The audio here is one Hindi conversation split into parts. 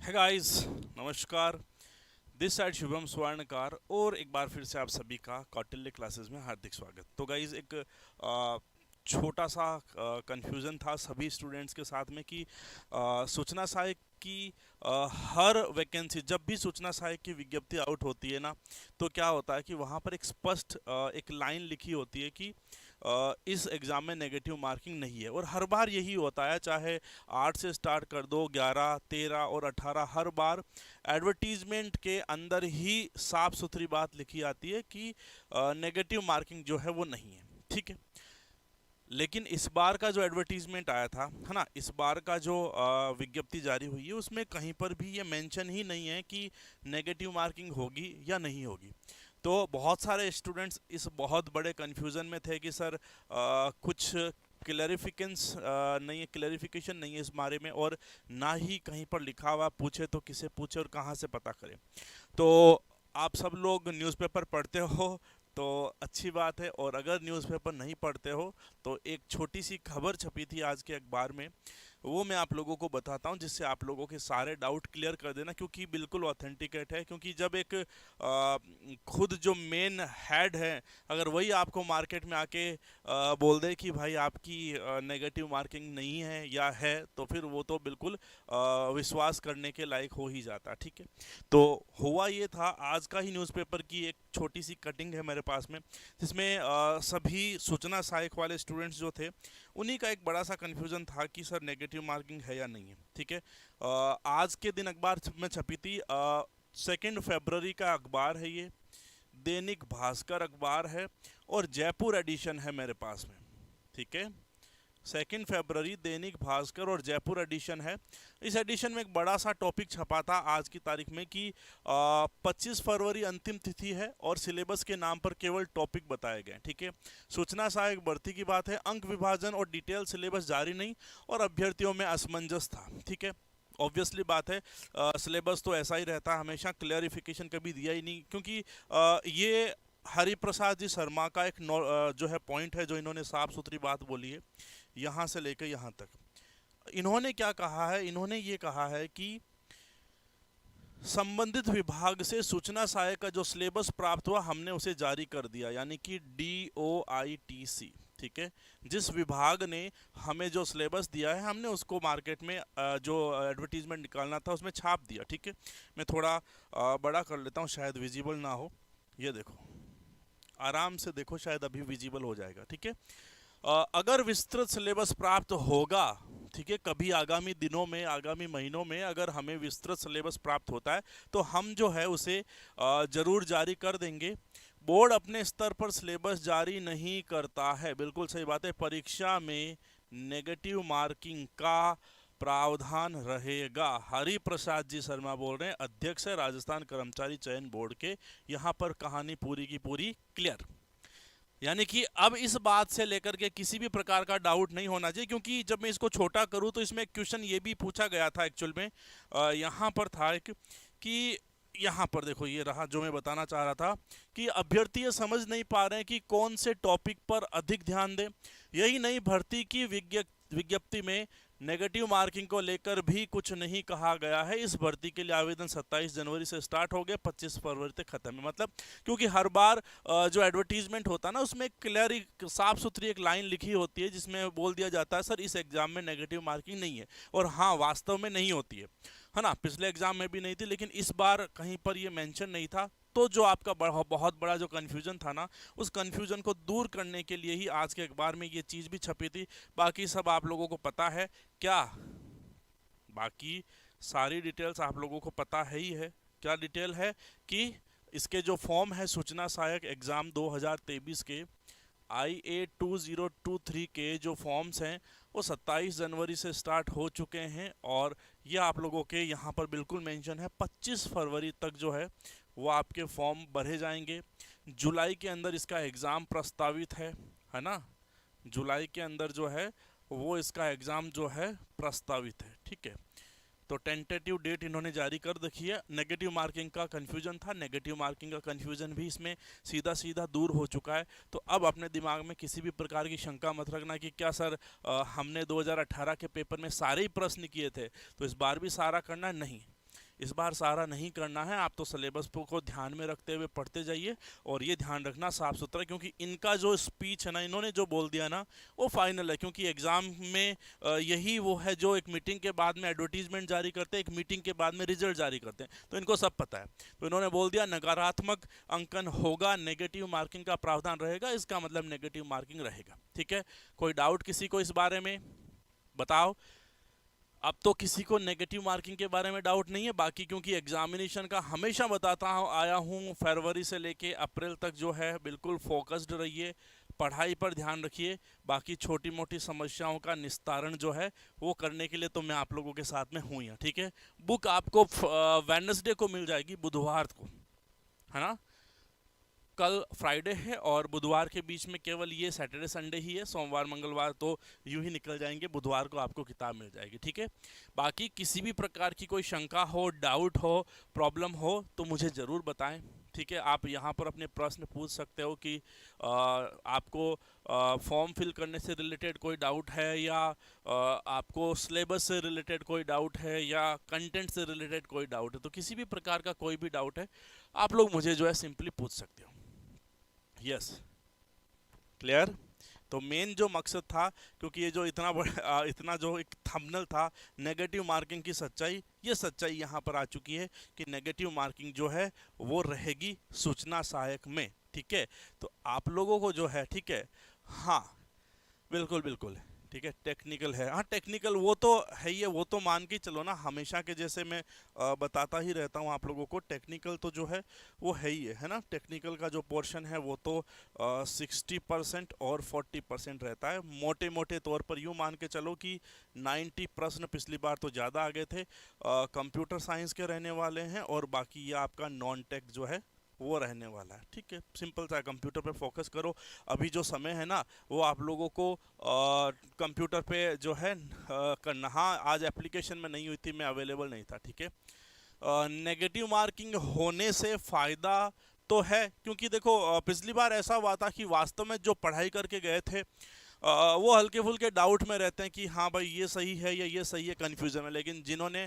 है गाइस, नमस्कार। दिस साइड शुभम स्वर्णकार और एक बार फिर से आप सभी का कौटिल्य क्लासेस में हार्दिक स्वागत। तो गाइस एक छोटा सा कंफ्यूजन था सभी स्टूडेंट्स के साथ में कि सूचना सहायक की हर वैकेंसी, जब भी सूचना सहायक की विज्ञप्ति आउट होती है ना, तो क्या होता है कि वहाँ पर एक स्पष्ट एक लाइन लिखी होती है कि इस एग्ज़ाम में नेगेटिव मार्किंग नहीं है। और हर बार यही होता है, चाहे 8 से स्टार्ट कर दो, 11, 13 और 18, हर बार एडवर्टीजमेंट के अंदर ही साफ सुथरी बात लिखी आती है कि नेगेटिव मार्किंग जो है वो नहीं है। ठीक है, लेकिन इस बार का जो एडवर्टीजमेंट आया था, है ना, इस बार का जो विज्ञप्ति जारी हुई है उसमें कहीं पर भी ये मेंशन ही नहीं है कि नेगेटिव मार्किंग होगी या नहीं होगी। तो बहुत सारे स्टूडेंट्स इस बहुत बड़े कन्फ्यूज़न में थे कि सर कुछ क्लैरिफिकेंस नहीं है, क्लैरिफिकेशन नहीं है इस बारे में, और ना ही कहीं पर लिखा हुआ, पूछे तो किसे पूछे और कहाँ से पता करें। तो आप सब लोग न्यूज़पेपर पढ़ते हो तो अच्छी बात है, और अगर न्यूज़पेपर नहीं पढ़ते हो तो एक छोटी सी खबर छपी थी आज के अखबार में, वो मैं आप लोगों को बताता हूँ जिससे आप लोगों के सारे डाउट क्लियर कर देना, क्योंकि बिल्कुल ऑथेंटिकेट है। क्योंकि जब एक खुद जो मेन हेड है, अगर वही आपको मार्केट में आके बोल दे कि भाई आपकी नेगेटिव मार्किंग नहीं है या है, तो फिर वो तो बिल्कुल विश्वास करने के लायक हो ही जाता। ठीक है, तो हुआ ये था, आज का ही न्यूज़पेपर की एक छोटी सी कटिंग है मेरे पास में, जिसमें सभी सूचना सहायक वाले स्टूडेंट्स जो थे उन्हीं का एक बड़ा सा कन्फ्यूजन था कि सर नेगेटिव मार्किंग है या नहीं है। ठीक है, आज के दिन अखबार में छपी थी, 2 फरवरी का अखबार है ये, दैनिक भास्कर अखबार है और जयपुर एडिशन है मेरे पास में। ठीक है, 2 फरवरी दैनिक भास्कर और जयपुर एडिशन है। इस एडिशन में एक बड़ा सा टॉपिक छपा था आज की तारीख में कि 25 फरवरी अंतिम तिथि है और सिलेबस के नाम पर केवल टॉपिक बताए गए। ठीक है, सूचना सहायक भर्ती की बात है, अंक विभाजन और डिटेल सिलेबस जारी नहीं और अभ्यर्थियों में असमंजस था। ठीक है, ऑब्वियसली बात है, सिलेबस तो ऐसा ही रहता है हमेशा, क्लियरिफिकेशन कभी दिया ही नहीं, क्योंकि ये हरिप्रसाद जी शर्मा का एक जो है पॉइंट है, जो इन्होंने साफ सुथरी बात बोली है यहाँ से लेकर यहाँ तक। इन्होंने क्या कहा है, इन्होंने ये कहा है कि संबंधित विभाग से सूचना सहायक का जो सिलेबस प्राप्त हुआ हमने उसे जारी कर दिया, यानी कि DOITC। ठीक है, जिस विभाग ने हमें जो सिलेबस दिया है हमने उसको मार्केट में जो एडवर्टीजमेंट निकालना था उसमें छाप दिया। ठीक है, मैं थोड़ा बड़ा कर लेता हूँ, शायद विजिबल ना हो। ये देखो, आराम से देखो, शायद अभी विजिबल हो जाएगा। ठीक है, अगर विस्तृत सिलेबस प्राप्त होगा, ठीक है, कभी आगामी दिनों में, आगामी महीनों में अगर हमें विस्तृत सिलेबस प्राप्त होता है तो हम जो है उसे जरूर जारी कर देंगे। बोर्ड अपने स्तर पर सिलेबस जारी नहीं करता है, बिल्कुल सही बात है। परीक्षा में नेगेटिव मार्किंग का प्रावधान रहेगा। हरि प्रसाद जी शर्मा बोल रहे हैं, अध्यक्ष है राजस्थान कर्मचारी चयन बोर्ड के। यहाँ पर कहानी पूरी की पूरी क्लियर, यानी कि अब इस बात से लेकर के किसी भी प्रकार का डाउट नहीं होना चाहिए। क्योंकि जब मैं इसको छोटा करूं तो इसमें एक क्वेश्चन ये भी पूछा गया था एक्चुअल में, यहाँ पर था एक कि यहाँ पर देखो, ये रहा जो मैं बताना चाह रहा था कि अभ्यर्थी ये समझ नहीं पा रहे हैं कि कौन से टॉपिक पर अधिक ध्यान दें। यही नई भर्ती की विज्ञप्ति में नेगेटिव मार्किंग को लेकर भी कुछ नहीं कहा गया है। इस भर्ती के लिए आवेदन 27 जनवरी से स्टार्ट हो गया, 25 फरवरी तक खत्म है। मतलब क्योंकि हर बार जो एडवर्टीजमेंट होता है ना, उसमें क्लियर साफ सुथरी एक लाइन लिखी होती है जिसमें बोल दिया जाता है सर इस एग्जाम में नेगेटिव मार्किंग नहीं है। और हाँ, वास्तव में नहीं होती है ना, पिछले एग्जाम में भी नहीं थी, लेकिन इस बार कहीं पर ये मेंशन नहीं था। तो जो आपका बहुत बड़ा जो कन्फ्यूजन था ना, उस कन्फ्यूजन को दूर करने के लिए ही आज के अखबार में ये चीज़ भी छपी थी। बाकी सब आप लोगों को पता है क्या, बाकी सारी डिटेल्स आप लोगों को पता है ही है। क्या डिटेल है कि इसके जो फॉर्म है सूचना सहायक एग्ज़ाम 2023 के IA 2023 के जो फॉर्म्स हैं वो 27 जनवरी से स्टार्ट हो चुके हैं, और ये आप लोगों के यहाँ पर बिल्कुल मेंशन है 25 फरवरी तक जो है वो आपके फॉर्म भरे जाएंगे। जुलाई के अंदर इसका एग्ज़ाम प्रस्तावित है ना, जुलाई के अंदर जो है वो इसका एग्ज़ाम जो है प्रस्तावित है। ठीक है, तो टेंटेटिव डेट इन्होंने जारी कर रखी है। नेगेटिव मार्किंग का कन्फ्यूजन था, नेगेटिव मार्किंग का कन्फ्यूजन भी इसमें सीधा सीधा दूर हो चुका है। तो अब अपने दिमाग में किसी भी प्रकार की शंका मत रखना कि क्या सर हमने 2018 के पेपर में सारे ही प्रश्न किए थे तो इस बार भी सारा करना, नहीं। इस बार सारा नहीं करना है, आप तो सिलेबस को ध्यान में रखते हुए पढ़ते जाइए। और ये ध्यान रखना साफ सुथरा, क्योंकि इनका जो स्पीच है ना, इन्होंने जो बोल दिया ना वो फाइनल है। क्योंकि एग्जाम में यही वो है जो एक मीटिंग के बाद में एडवर्टीजमेंट जारी करते हैं, एक मीटिंग के बाद में रिजल्ट जारी करते हैं, तो इनको सब पता है। तो इन्होंने बोल दिया नकारात्मक अंकन होगा, नेगेटिव मार्किंग का प्रावधान रहेगा, इसका मतलब नेगेटिव मार्किंग रहेगा। ठीक है, कोई डाउट किसी को इस बारे में? बताओ। अब तो किसी को नेगेटिव मार्किंग के बारे में डाउट नहीं है। बाकी क्योंकि एग्जामिनेशन का हमेशा बताता आया हूँ, फरवरी से लेके अप्रैल तक जो है बिल्कुल फोकस्ड रहिए, पढ़ाई पर ध्यान रखिए। बाकी छोटी मोटी समस्याओं का निस्तारण जो है वो करने के लिए तो मैं आप लोगों के साथ में हूँ यहाँ। ठीक है, बुक आपको वेडनेसडे को मिल जाएगी, बुधवार को, है ना। कल फ्राइडे है और बुधवार के बीच में केवल ये सैटरडे संडे ही है, सोमवार मंगलवार तो यूं ही निकल जाएंगे, बुधवार को आपको किताब मिल जाएगी। ठीक है, बाकी किसी भी प्रकार की कोई शंका हो, डाउट हो, प्रॉब्लम हो तो मुझे ज़रूर बताएं। ठीक है, आप यहाँ पर अपने प्रश्न पूछ सकते हो कि आपको फॉर्म फिल करने से रिलेटेड कोई डाउट है, या आपको सिलेबस से रिलेटेड कोई डाउट है, या कंटेंट से रिलेटेड कोई डाउट है। तो किसी भी प्रकार का कोई भी डाउट है आप लोग मुझे जो है सिंपली पूछ सकते हो। Yes, clear. तो मेन जो मकसद था, क्योंकि ये जो इतना बड़ा इतना जो एक थंबनेल था नेगेटिव मार्किंग की सच्चाई, ये सच्चाई यहाँ पर आ चुकी है कि नेगेटिव मार्किंग जो है वो रहेगी सूचना सहायक में। ठीक है, तो आप लोगों को जो है, ठीक है, हाँ बिल्कुल बिल्कुल, ठीक है, टेक्निकल है, हाँ टेक्निकल वो तो है ही है, वो तो मान के चलो ना, हमेशा के जैसे मैं बताता ही रहता हूँ आप लोगों को, टेक्निकल तो जो है वो है ना। टेक्निकल का जो पोर्शन है वो तो 60% और 40% रहता है। मोटे मोटे तौर पर यूँ मान के चलो कि 90 प्रश्न पिछली बार तो ज़्यादा आ गए थे कंप्यूटर साइंस के रहने वाले हैं, और बाकी ये आपका नॉन टेक जो है वो रहने वाला है। ठीक है, सिंपल सा, कंप्यूटर पे फोकस करो। अभी जो समय है ना वो आप लोगों को कंप्यूटर पे जो है करना। हाँ, आज एप्लीकेशन में नहीं हुई थी, मैं अवेलेबल नहीं था। ठीक है, नेगेटिव मार्किंग होने से फ़ायदा तो है, क्योंकि देखो पिछली बार ऐसा हुआ था कि वास्तव में जो पढ़ाई करके गए थे वो हल्के फुल्के डाउट में रहते हैं कि हाँ भाई ये सही है या ये सही है, कन्फ्यूजन है। लेकिन जिन्होंने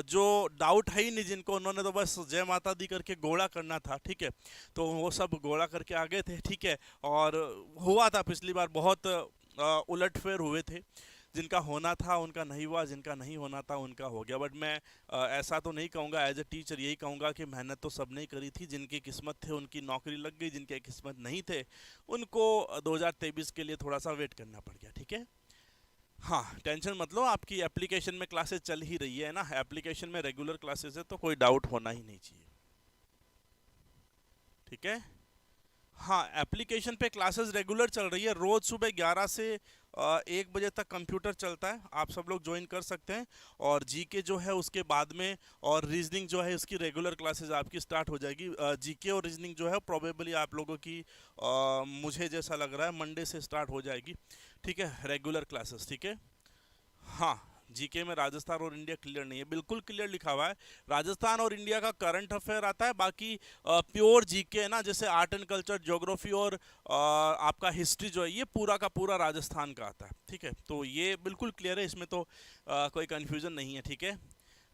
जो डाउट है ही नहीं जिनको, उन्होंने तो बस जय माता दी करके घोड़ा करना था। ठीक है, तो वो सब घोड़ा करके आ गए थे। ठीक है, और हुआ था पिछली बार बहुत उलटफेर हुए थे, जिनका होना था उनका नहीं हुआ, जिनका नहीं होना था उनका हो गया। बट मैं ऐसा तो नहीं कहूँगा, एज ए टीचर यही कहूँगा कि मेहनत तो सबने ही करी थी। जिनकी किस्मत थे उनकी नौकरी लग गई, जिनके किस्मत नहीं थे उनको 2023 के लिए थोड़ा सा वेट करना पड़ गया। ठीक है, हाँ टेंशन मत लो, आपकी एप्लीकेशन में क्लासेस चल ही रही है ना, एप्लीकेशन में रेगुलर क्लासेस है तो कोई डाउट होना ही नहीं चाहिए। ठीक है, हाँ एप्लीकेशन पे क्लासेस रेगुलर चल रही है, रोज़ सुबह 11 से 1 बजे तक कंप्यूटर चलता है, आप सब लोग ज्वाइन कर सकते हैं। और जीके जो है उसके बाद में, और रीजनिंग जो है इसकी रेगुलर क्लासेस आपकी स्टार्ट हो जाएगी। जीके और रीजनिंग जो है प्रोबेबली आप लोगों की मुझे जैसा लग रहा है मंडे से स्टार्ट हो जाएगी। ठीक है, रेगुलर क्लासेस। ठीक है, हाँ जीके में राजस्थान और इंडिया क्लियर नहीं है, बिल्कुल क्लियर लिखा हुआ है। राजस्थान और इंडिया का करंट अफेयर आता है, बाकी प्योर जीके है ना, जैसे आर्ट एंड कल्चर, ज्योग्राफी और आपका हिस्ट्री जो है ये पूरा का पूरा राजस्थान का आता है। ठीक है, तो ये बिल्कुल क्लियर है, इसमें तो कोई कन्फ्यूजन नहीं है। ठीक है,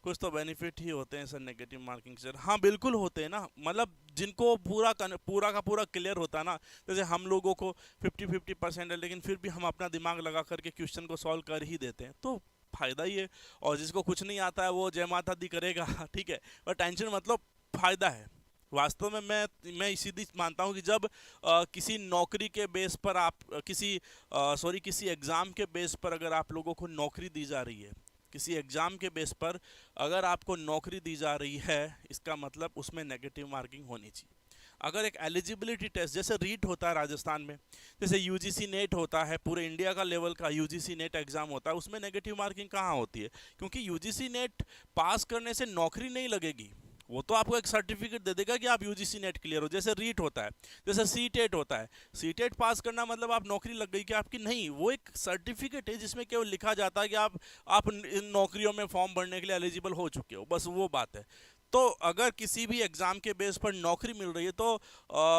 कुछ तो बेनिफिट ही होते हैं सर नेगेटिव मार्किंग से। हाँ बिल्कुल होते हैं ना, मतलब जिनको पूरा का पूरा क्लियर होता है ना, जैसे हम लोगों को 50-50% है, लेकिन फिर भी हम अपना दिमाग लगा करके क्वेश्चन को सॉल्व कर ही देते हैं, तो फायदा ही है। और जिसको कुछ नहीं आता है वो जय माता दी करेगा। ठीक है, पर टेंशन मतलब फायदा है। वास्तव में मैं सीधी मानता हूँ कि जब किसी नौकरी के बेस पर आप किसी एग्ज़ाम के बेस पर अगर आप लोगों को नौकरी दी जा रही है, किसी एग्ज़ाम के बेस पर अगर आपको नौकरी दी जा रही है, इसका मतलब उसमें नेगेटिव मार्किंग होनी चाहिए। अगर एक एलिजिबिलिटी टेस्ट जैसे रीट होता है राजस्थान में, जैसे यूजीसी नेट होता है, पूरे इंडिया का लेवल का यूजीसी नेट एग्ज़ाम होता है, उसमें नेगेटिव मार्किंग कहाँ होती है? क्योंकि यूजीसी नेट पास करने से नौकरी नहीं लगेगी, वो तो आपको एक सर्टिफिकेट दे देगा कि आप यूजीसी नेट क्लियर हो। जैसे रीट होता है, जैसे सी टेट होता है, सी टेट पास करना मतलब आप नौकरी लग गई कि आपकी? नहीं, वो एक सर्टिफिकेट है जिसमें केवल लिखा जाता है कि आप इन नौकरियों में फॉर्म भरने के लिए एलिजिबल हो चुके हो, बस वो बात है। तो अगर किसी भी एग्ज़ाम के बेस पर नौकरी मिल रही है तो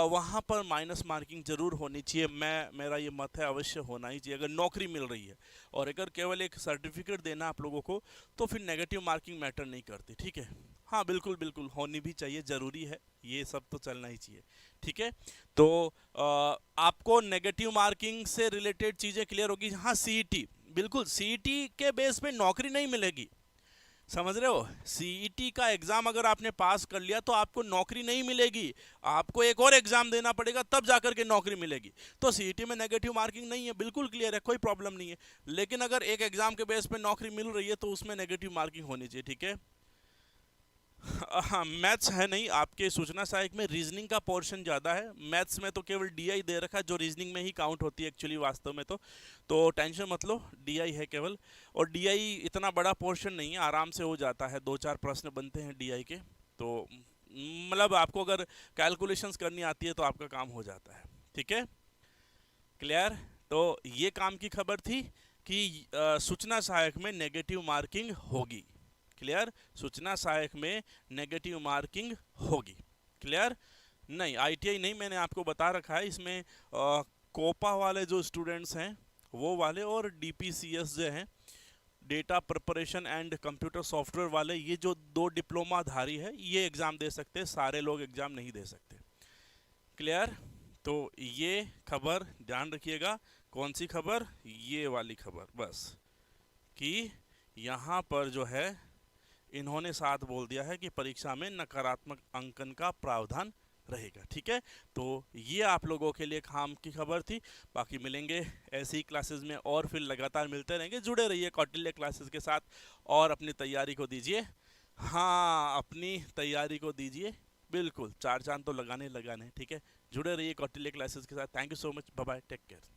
वहाँ पर माइनस मार्किंग ज़रूर होनी चाहिए। मेरा ये मत है, अवश्य होना ही चाहिए अगर नौकरी मिल रही है। और अगर केवल एक सर्टिफिकेट देना आप लोगों को तो फिर नेगेटिव मार्किंग मैटर नहीं करती। ठीक है, हाँ बिल्कुल बिल्कुल, होनी भी चाहिए, जरूरी है, ये सब तो चलना ही चाहिए। ठीक है, तो आपको नेगेटिव मार्किंग से रिलेटेड चीजें क्लियर होगी। हाँ सीईटी, बिल्कुल सीईटी के बेस पे नौकरी नहीं मिलेगी, समझ रहे हो? सीईटी का एग्जाम अगर आपने पास कर लिया तो आपको नौकरी नहीं मिलेगी, आपको एक और एग्जाम देना पड़ेगा तब जाकर के नौकरी मिलेगी। तो सीईटी में नेगेटिव मार्किंग नहीं है, बिल्कुल क्लियर है, कोई प्रॉब्लम नहीं है। लेकिन अगर एक एग्जाम के बेस पे नौकरी मिल रही है तो उसमें नेगेटिव मार्किंग होनी चाहिए। ठीक है, हाँ मैथ्स है नहीं आपके सूचना सहायक में, रीजनिंग का पोर्शन ज़्यादा है। मैथ्स में तो केवल डीआई दे रखा है जो रीजनिंग में ही काउंट होती है एक्चुअली वास्तव में तो टेंशन मत लो, डीआई है केवल। और डीआई इतना बड़ा पोर्शन नहीं है, आराम से हो जाता है, 2-4 प्रश्न बनते हैं डीआई के। तो मतलब आपको अगर कैलकुलेशंस करनी आती है तो आपका काम हो जाता है। ठीक है, क्लियर? तो ये काम की खबर थी कि सूचना सहायक में नेगेटिव मार्किंग होगी। क्लियर? सूचना सहायक में नेगेटिव मार्किंग होगी। क्लियर? नहीं आईटीआई नहीं, मैंने आपको बता रखा है इसमें कोपा वाले जो स्टूडेंट्स हैं वो वाले, और डीपीसीएस जो हैं, data preparation and computer software वाले, ये जो 2 डिप्लोमा धारी है ये एग्ज़ाम दे सकते हैं, सारे लोग एग्ज़ाम नहीं दे सकते। क्लियर? तो ये खबर ध्यान रखिएगा। कौन सी खबर? ये वाली खबर, बस कि यहाँ पर जो है इन्होंने साथ बोल दिया है कि परीक्षा में नकारात्मक अंकन का प्रावधान रहेगा। ठीक है, तो ये आप लोगों के लिए काम की खबर थी। बाकी मिलेंगे ऐसी ही क्लासेस में, और फिर लगातार मिलते रहेंगे। जुड़े रहिए कौटिल्य क्लासेस के साथ और अपनी तैयारी को दीजिए, हाँ अपनी तैयारी को दीजिए, बिल्कुल 4 चांद तो लगाने लगाने। ठीक है, जुड़े रहिए कौटिल्य क्लासेस के साथ। Thank you so much, bye bye, take care.